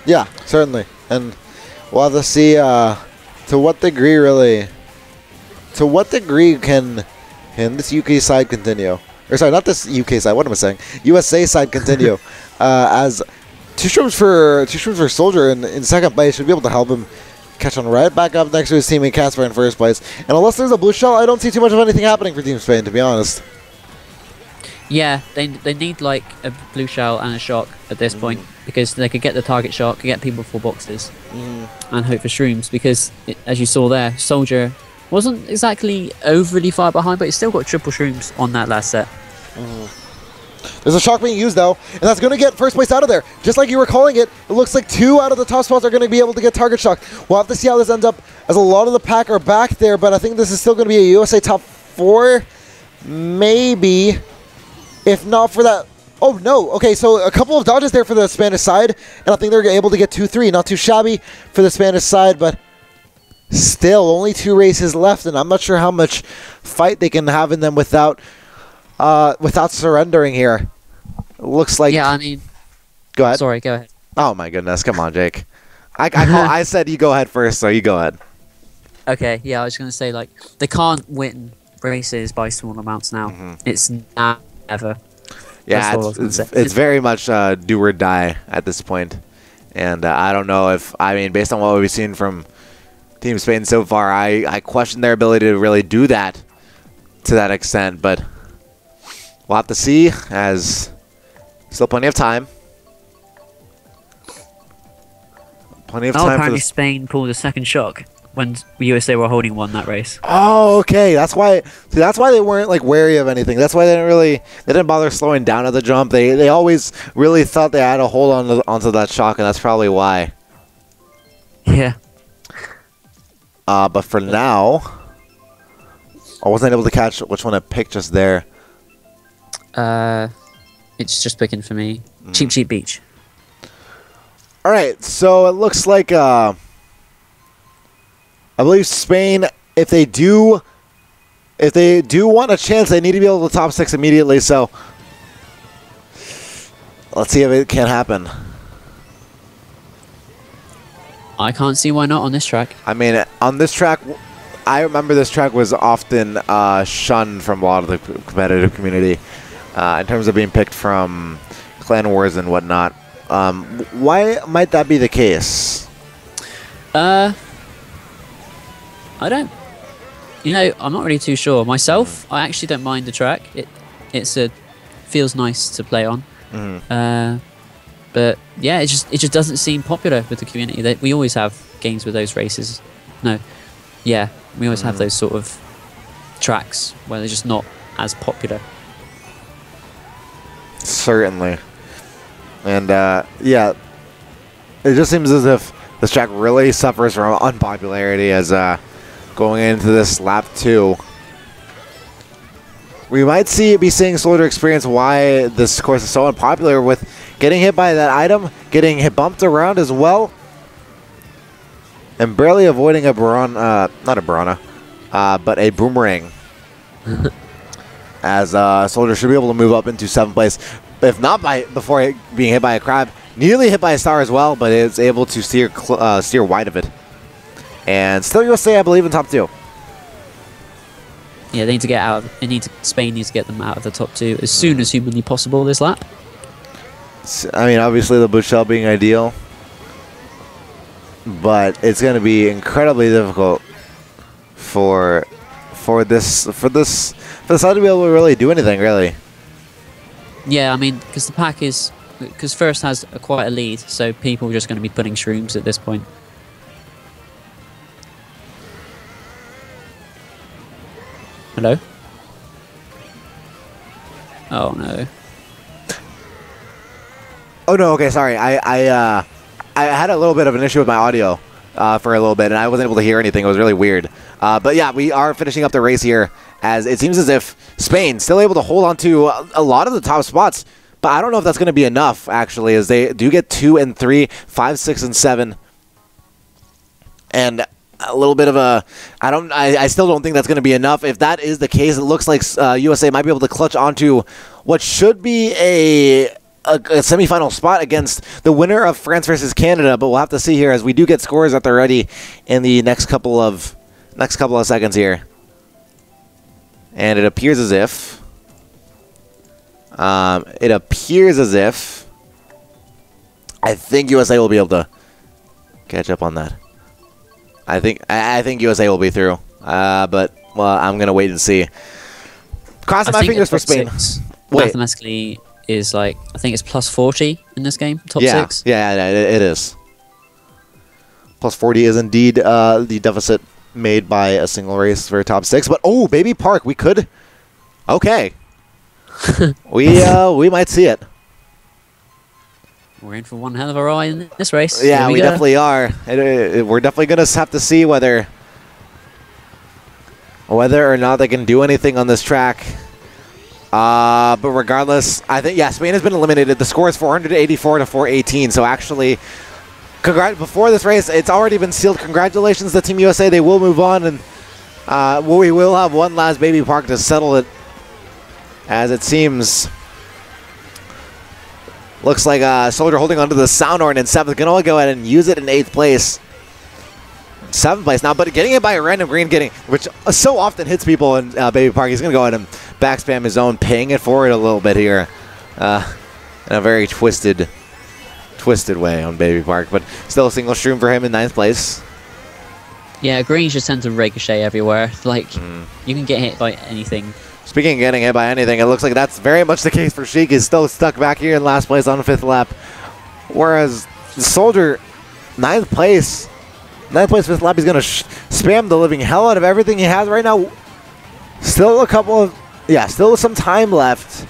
Yeah, certainly, and we'll have to see to what degree can this UK side continue. Or sorry, not this UK side. What am I saying? USA side continue as two strooms for Soldier in 2nd place should be able to help him catch on right back up next to his teammate Casper in 1st place. And unless there's a blue shell, I don't see too much of anything happening for Team Spain, to be honest. Yeah, they need like a blue shell and a shock at this point because they could get the target shock, get people for boxes, and hope for shrooms because, as you saw there, Soldier wasn't exactly overly far behind, but he still got triple shrooms on that last set. There's a shock being used, though, and that's going to get 1st place out of there. Just like you were calling it, it looks like 2 out of the top spots are going to be able to get target shock. We'll have to see how this ends up, as a lot of the pack are back there, but I think this is still going to be a USA top 4, maybe, if not for that. Oh, no. Okay, so a couple of dodges there for the Spanish side, and I think they're able to get 2-3. Not too shabby for the Spanish side, but still only 2 races left, and I'm not sure how much fight they can have in them without surrendering here. It looks like... Yeah, I mean... Go ahead. Sorry, go ahead. Oh my goodness, come on, Jake. I said you go ahead first, so you go ahead. Okay, yeah, I was going to say, like, they can't win races by small amounts now. It's now ever. Yeah, it's very much do or die at this point. And I don't know if... I mean, based on what we've seen from Team Spain so far, I question their ability to really do that to that extent, but we'll have to see, as still plenty of time. Plenty of time. Apparently Spain pulled a 2nd shock when USA were holding one that race. Oh, okay. That's why. See, that's why they weren't like wary of anything. That's why they didn't bother slowing down at the jump. They always really thought they had a hold onto that shock, and that's probably why. Yeah. But for now, I wasn't able to catch which one I picked just there. It's just picking for me. Cheap Cheap Beach. All right, so it looks like I believe Spain, if they do want a chance, they need to be able to top 6 immediately. So let's see if it can happen. I can't see why not on this track. I mean, on this track, I remember this track was often shunned from a lot of the competitive community in terms of being picked from clan wars and whatnot. Why might that be the case? I don't. You know, I'm not really too sure myself. I actually don't mind the track. It feels nice to play on. But yeah, it just doesn't seem popular with the community. We always have games with those races. No, yeah, we always have those sort of tracks where they're just not as popular. Certainly. And yeah, it just seems as if this track really suffers from unpopularity as going into this lap 2. We might be seeing Soldier experience why this course is so unpopular, with getting hit by that item, getting bumped around as well, and barely avoiding a not a Piranha, but a Boomerang. As Soldier should be able to move up into 7th place, if not before being hit by a crab. Nearly hit by a star as well, but it's able to steer wide of it. And still USA, I believe, in top 2. Yeah, they need to get out. Spain needs to get them out of the top 2 as soon as humanly possible this lap. I mean, obviously the blue shell being ideal, but it's going to be incredibly difficult for the side to be able to really do anything, really. Yeah, I mean, because the pack is... Because first has quite a lead, so people are just going to be putting shrooms at this point. Hello? Oh no. Oh no, okay, sorry. I had a little bit of an issue with my audio for a little bit, and I wasn't able to hear anything. It was really weird. But yeah, we are finishing up the race here, as it seems as if Spain still able to hold on to a lot of the top spots. But I don't know if that's going to be enough, actually, as they do get 2 and 3, 5, 6, and 7. And a little bit of a... I still don't think that's going to be enough. If that is the case, it looks like USA might be able to clutch onto what should be a semifinal spot against the winner of France versus Canada. But we'll have to see here, as we do get scores at the ready in the next couple of seconds here. And it appears as if... I think USA will be able to catch up on that. I think USA will be through. But well, I'm gonna wait and see. Crossing my fingers for Spain. Mathematically is like, I think it's plus 40 in this game. Top 6. Yeah, it is. Plus 40 is indeed the deficit made by a single race for top 6. But oh, Baby Park, we could. Okay. we might see it. We're in for one hell of a ride in this race. Yeah, we definitely are. We're definitely going to have to see whether or not they can do anything on this track. But regardless, I think, yeah, Spain has been eliminated. The score is 484 to 418. So actually, before this race, it's already been sealed. Congratulations to Team USA. They will move on, and we will have one last Baby Park to settle it. As it seems, looks like Soldier holding onto the sound horn in 7th. Can only go ahead and use it in 8th place. 7th place now, but getting it by a random green, which so often hits people in Baby Park. He's going to go ahead and backspam his own, paying it forward a little bit here in a very twisted way on Baby Park. But still a single shroom for him in 9th place. Yeah, greens just tend to ricochet everywhere. Like, you can get hit by anything. Speaking of getting hit by anything, it looks like that's very much the case for Sheik. He's still stuck back here in last place on the 5th lap. Whereas Soldier, 9th place. 9th place, 5th lap, he's going to spam the living hell out of everything he has right now. Still still some time left.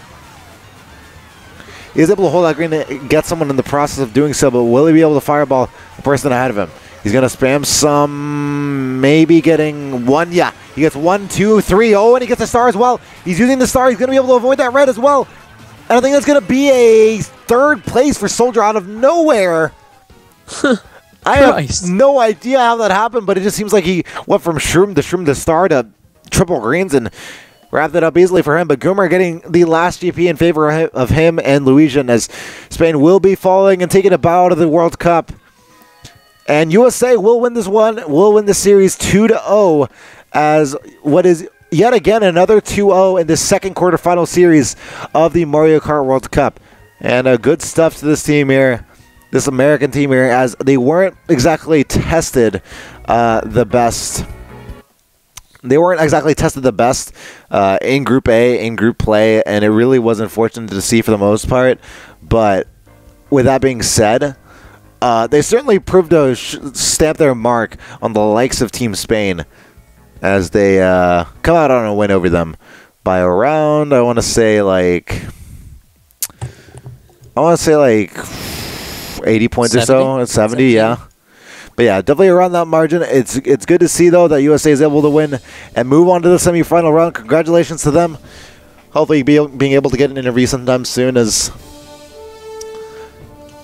He's able to hold that green to get someone in the process of doing so, but will he be able to fireball the person ahead of him? He's going to spam some, maybe getting 1. Yeah, he gets 1, 2, 3. Oh, and he gets a star as well. He's using the star. He's going to be able to avoid that red as well. And I think that's going to be a 3rd place for Soldier out of nowhere. I have no idea how that happened, but it just seems like he went from shroom to star to triple greens and wrapped it up easily for him. But Goomer getting the last GP in favor of him and Luisian, as Spain will be falling and taking a bow out of the World Cup. And USA will win this one, will win the series 2-0, as what is yet again another 2-0 in the second quarterfinal series of the Mario Kart World Cup. And good stuff to this team here, this American team here, as they weren't exactly tested the best. They weren't exactly tested the best in Group A, in Group Play, and it really was unfortunate to see for the most part. But with that being said, they certainly proved to stamp their mark on the likes of Team Spain, as they come out on a win over them by around, I want to say like 80 points 70? Or so, 70, yeah. But yeah, definitely around that margin. It's good to see, though, that USA is able to win and move on to the semifinal round. Congratulations to them. Hopefully being able to get an interview sometime soon, as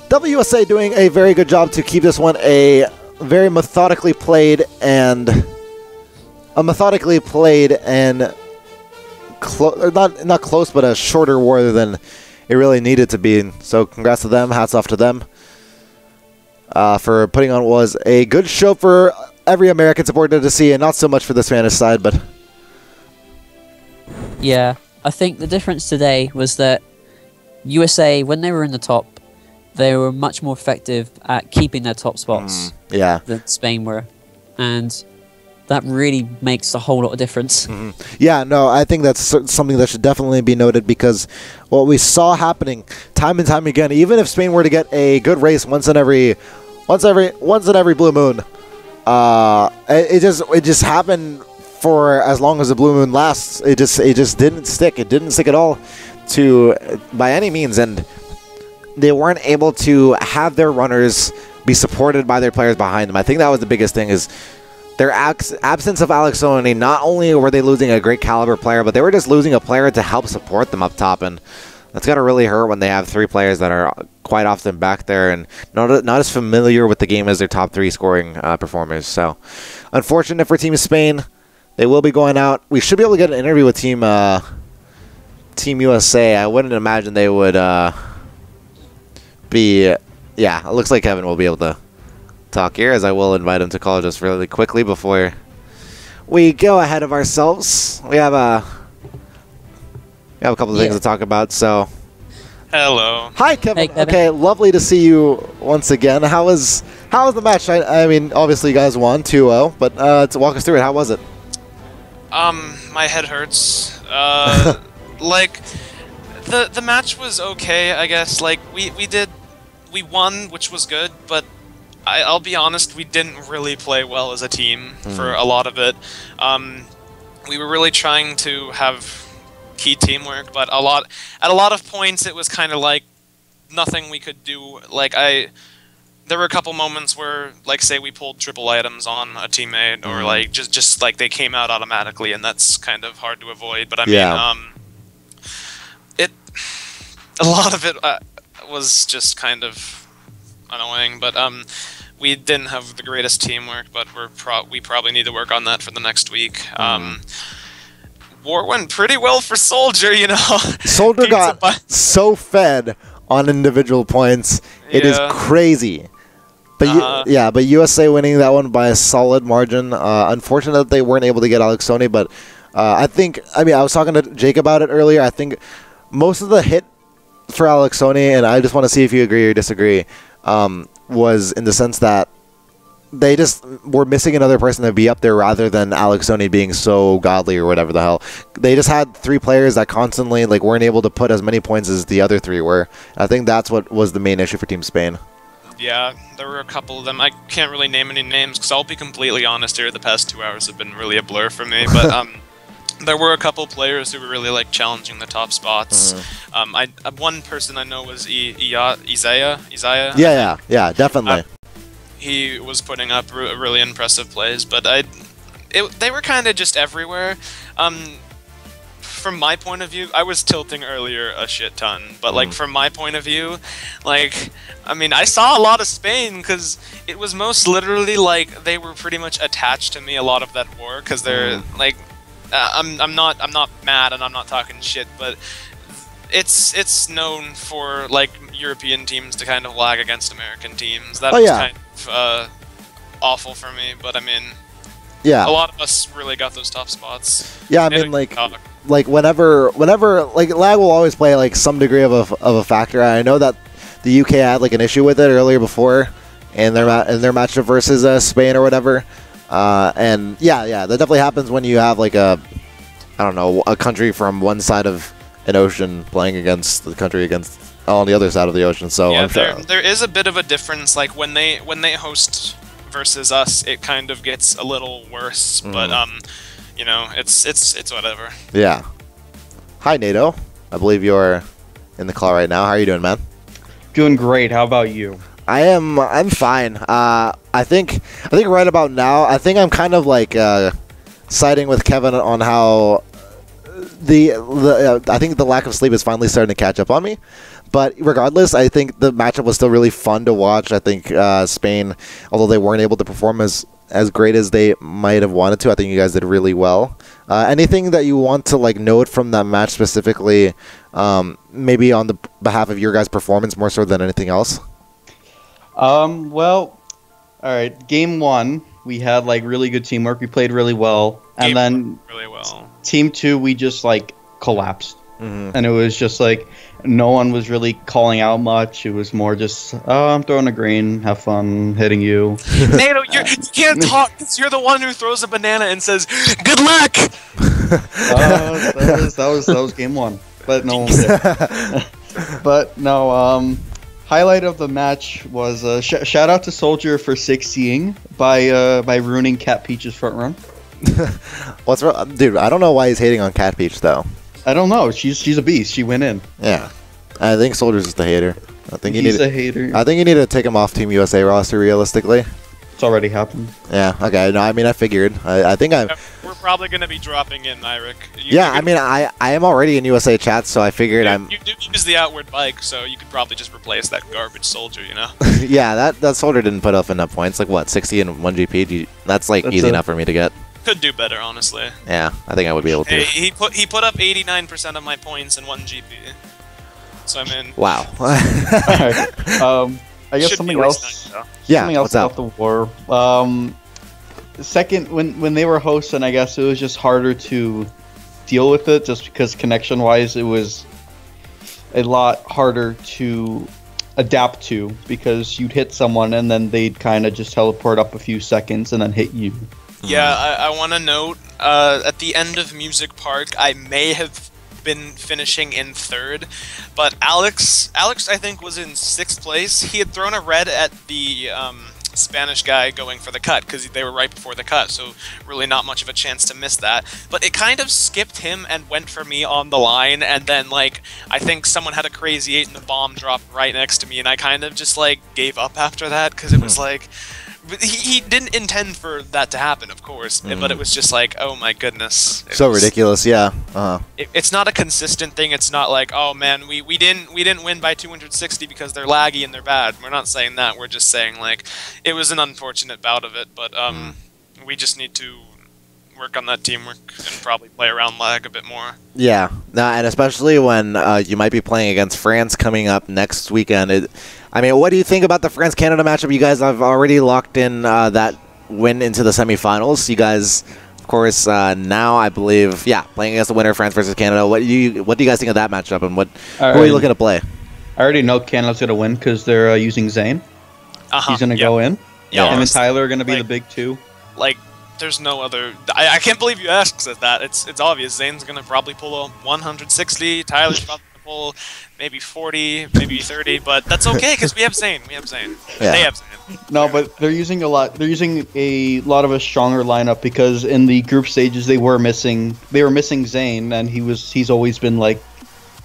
WUSA doing a very good job to keep this one a very methodically played and not close, but a shorter war than it really needed to be. So congrats to them. Hats off to them for putting on what was a good show for every American supporter to see, and not so much for the Spanish side. But yeah, I think the difference today was that USA, when they were in the top, they were much more effective at keeping their top spots than Spain were. And that really makes a whole lot of difference. Yeah, no, I think that's something that should definitely be noted, because what we saw happening time and time again, even if Spain were to get a good race once in every blue moon, it just happened for as long as the blue moon lasts. It just didn't stick. It didn't stick at all by any means, and they weren't able to have their runners be supported by their players behind them. I think that was the biggest thing, is their absence of Alex Oney. Not only were they losing a great caliber player, but they were just losing a player to help support them up top, and that's got to really hurt when they have 3 players that are quite often back there and not as familiar with the game as their top 3 scoring performers. So, unfortunate for Team Spain. They will be going out. We should be able to get an interview with Team USA. I wouldn't imagine they would be... Yeah, it looks like Kevin will be able to talk here, as I will invite him to call just really quickly before we go ahead of ourselves. We have a couple of things to talk about, so... Hello. Hi, Kevin. Hey, Kevin. Okay, lovely to see you once again. How was the match? I mean, obviously you guys won 2-0, but to walk us through it, how was it? My head hurts. Like, the match was okay, I guess. Like, we won, which was good, but I'll be honest, we didn't really play well as a team for a lot of it. We were really trying to have key teamwork, but at a lot of points it was kind of like nothing we could do. Like, there were a couple moments where, like, say we pulled triple items on a teammate, or like just like they came out automatically, and that's kind of hard to avoid. But I mean, a lot of it was just kind of annoying. But we didn't have the greatest teamwork, but we probably need to work on that for the next week. War went pretty well for Soldier, you know. Soldier got so fed on individual points. It is crazy. But but USA winning that one by a solid margin. Unfortunate that they weren't able to get Alex Oney, but I was talking to Jake about it earlier. I think most of the hit for Alex Oney, and I just want to see if you agree or disagree, was in the sense that they just were missing another person to be up there rather than Alex Oney being so godly or whatever the hell. They just had 3 players that constantly weren't able to put as many points as the other 3 were. I think that's what was the main issue for Team Spain. Yeah, there were a couple of them. I can't really name any names, because I'll be completely honest here, the past 2 hours have been really a blur for me, but there were a couple players who were really challenging the top spots. One person I know was Isaiah. Yeah, definitely. He was putting up really impressive plays, but they were kind of just everywhere. From my point of view, I was tilting earlier a shit ton, but from my point of view, I mean, I saw a lot of Spain, because it was most literally they were pretty much attached to me a lot of that war, because they're I'm not mad and I'm not talking shit, but it's known for European teams to kind of lag against American teams. That was kind of awful for me, but I mean, a lot of us really got those top spots. Yeah, I mean, whenever lag will always play some degree of a factor. I know that the UK had an issue with it earlier before in their matchup versus Spain or whatever. And that definitely happens when you have a country from one side of an ocean playing against the country on the other side of the ocean. So yeah, there is a bit of a difference. When they host versus us, it kind of gets a little worse. But you know, it's whatever. Yeah. Hi, NATO. I believe you're in the call right now. How are you doing, man? Doing great. How about you? I'm fine. I think right about now, I think I'm kind of siding with Kevin on how I think the lack of sleep is finally starting to catch up on me. But regardless, I think the matchup was still really fun to watch. I think Spain, although they weren't able to perform as great as they might have wanted to, I think you guys did really well. Anything that you want to note from that match specifically, maybe on the behalf of your guys' performance more so than anything else? Well, all right. Game 1, we had really good teamwork. We played really well, and then really well. Team 2, we just collapsed. And it was just like no one was really calling out much. It was more just, oh, I'm throwing a green, have fun hitting you. NATO, you can't talk because you're the one who throws a banana and says, "Good luck." That was game one, but no one was there. But no, highlight of the match was shout out to Soldier for 6C'ing by ruining Cat Peach's front run. What's wrong? Dude, I don't know why he's hating on Cat Peach, though. I don't know. She's a beast. She went in. Yeah. I think Soldier's just a hater. I think He's a hater. I think you need to take him off Team USA roster, realistically. It's already happened. Yeah, okay. No, I mean, I figured. I think I'm... We're probably going to be dropping in, Myrick. Yeah, I mean, I am already in USA chat, so I figured You do use the outward bike, so you could probably just replace that garbage Soldier, you know? Yeah, that Soldier didn't put up enough points. Like, what, 60 and 1 GP? That's, like, easy enough for me to get. Could do better, honestly. Yeah, I think I would be able to. He put up 89% of my points in 1 GP. So I'm in. Wow. Alright. I guess something else. Something else about the war. Second, when they were hosting, I guess it was just harder to deal with it, just because connection-wise, it was a lot harder to adapt to, because you'd hit someone and then they'd kind of just teleport up a few seconds and then hit you. Yeah, I want to note, at the end of Music Park, I may have been finishing in 3rd, but Alex I think was in 6th place. He had thrown a red at the Spanish guy going for the cut, because they were right before the cut, so really not much of a chance to miss that. But it kind of skipped him and went for me on the line, and then, like, I think someone had a crazy 8 and the bomb dropped right next to me, and I kind of just, like, gave up after that, because it was like... He didn't intend for that to happen, of course, but it was just like, oh my goodness. So ridiculous, yeah. It's not a consistent thing. It's not like, oh man, we didn't win by 260 because they're laggy and they're bad. We're not saying that. We're just saying, like, it was an unfortunate bout of it, but we just need to work on that teamwork and probably play around lag a bit more. Yeah, and especially when you might be playing against France coming up next weekend. I mean, what do you think about the France-Canada matchup? You guys have already locked in that win into the semifinals. You guys, of course, now I believe, playing against the winner, France versus Canada. What do you guys think of that matchup, and who are you looking to play? I already know Canada's going to win because they're using Zane. He's going to go in. Yeah, him and Tyler are going to be the big two. Like, there's no other... I can't believe you asked that. It's obvious. Zane's going to probably pull a 160. Tyler's probably going to pull maybe 40, maybe 30, but that's okay because we have Zane. We have Zane. Yeah. They have Zane. No, but they're using a lot. They're using a lot of a stronger lineup because in the group stages they were missing Zane, and he's always been like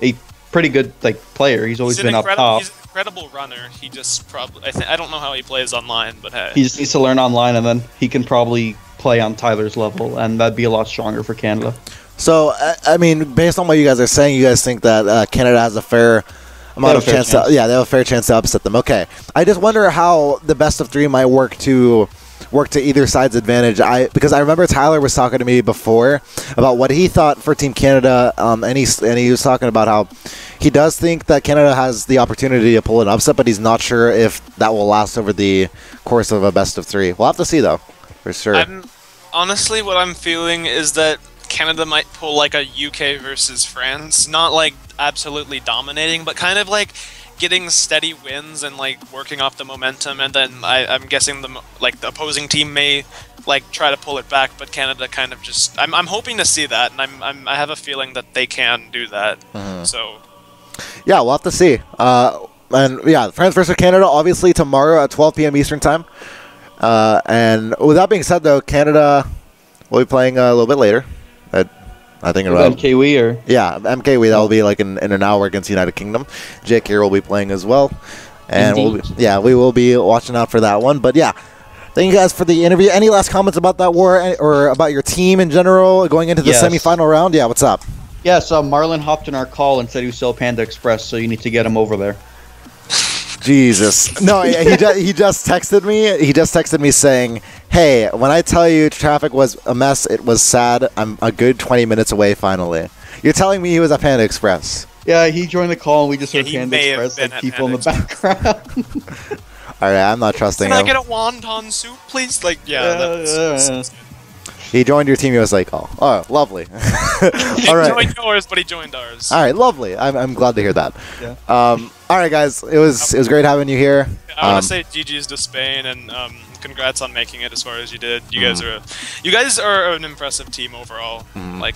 a pretty good player. He's always been up top. He's an incredible runner. He just probably I don't know how he plays online, but hey. He just needs to learn online, and then he can probably play on Tyler's level, and that'd be a lot stronger for Canada. So, I mean, based on what you guys are saying, you guys think that Canada has a fair amount of chance. They have a fair chance to upset them. Okay. I just wonder how the best of 3 might work to either side's advantage. Because I remember Tyler was talking to me before about what he thought for Team Canada, and he was talking about how he does think that Canada has the opportunity to pull an upset, but he's not sure if that will last over the course of a best of 3. We'll have to see, though, for sure. Honestly, what I'm feeling is that Canada might pull like a UK versus France, not like absolutely dominating, but kind of like getting steady wins and like working off the momentum, and then I'm guessing the opposing team may like try to pull it back, but Canada kind of just I'm hoping to see that, and I have a feeling that they can do that. So yeah, we'll have to see. And yeah, France versus Canada obviously tomorrow at 12 p.m. Eastern time. And with that being said, though, Canada will be playing a little bit later. I think around MKWC or MKWC. That will be like in an hour against United Kingdom. Jake here will be playing as well, and we will be watching out for that one. But yeah, thank you guys for the interview. Any last comments about that war or about your team in general going into the semifinal round? Yeah, what's up? Yes, Marlon hopped in our call and said he was still Panda Express, so you need to get him over there. Jesus. No, he just texted me. He just texted me saying, hey, when I tell you traffic was a mess, it was sad. I'm a good 20 minutes away finally. You're telling me he was at Panda Express. Yeah, he joined the call and we just heard Panda Express, like people in the background. Alright, I'm not trusting him. Can I get a wonton soup, please? Like, he joined your team. He was like, oh, lovely. He All right. joined yours, but he joined ours. All right, lovely. I'm glad to hear that. Yeah. All right, guys. It was great having you here. I want to say GG's to Spain and congrats on making it as far as you did. You guys are an impressive team overall. Like,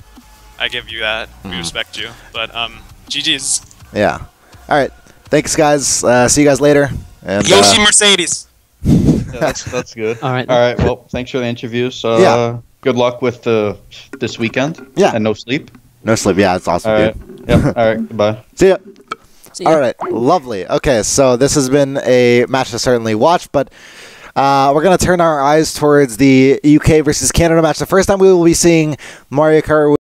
I give you that. We respect you. But GG's. Yeah. All right. Thanks, guys. See you guys later. And, Yoshi Mercedes. Yeah, that's good. All right. All right. Well, thanks for the interview. So, Yeah. good luck with this weekend. Yeah. And no sleep. No sleep. Yeah, it's awesome, All right. dude. Yep. All right. Goodbye. See ya. See ya. All right. Lovely. Okay, so this has been a match to certainly watch, but we're going to turn our eyes towards the UK versus Canada match. The first time we will be seeing Mario Kart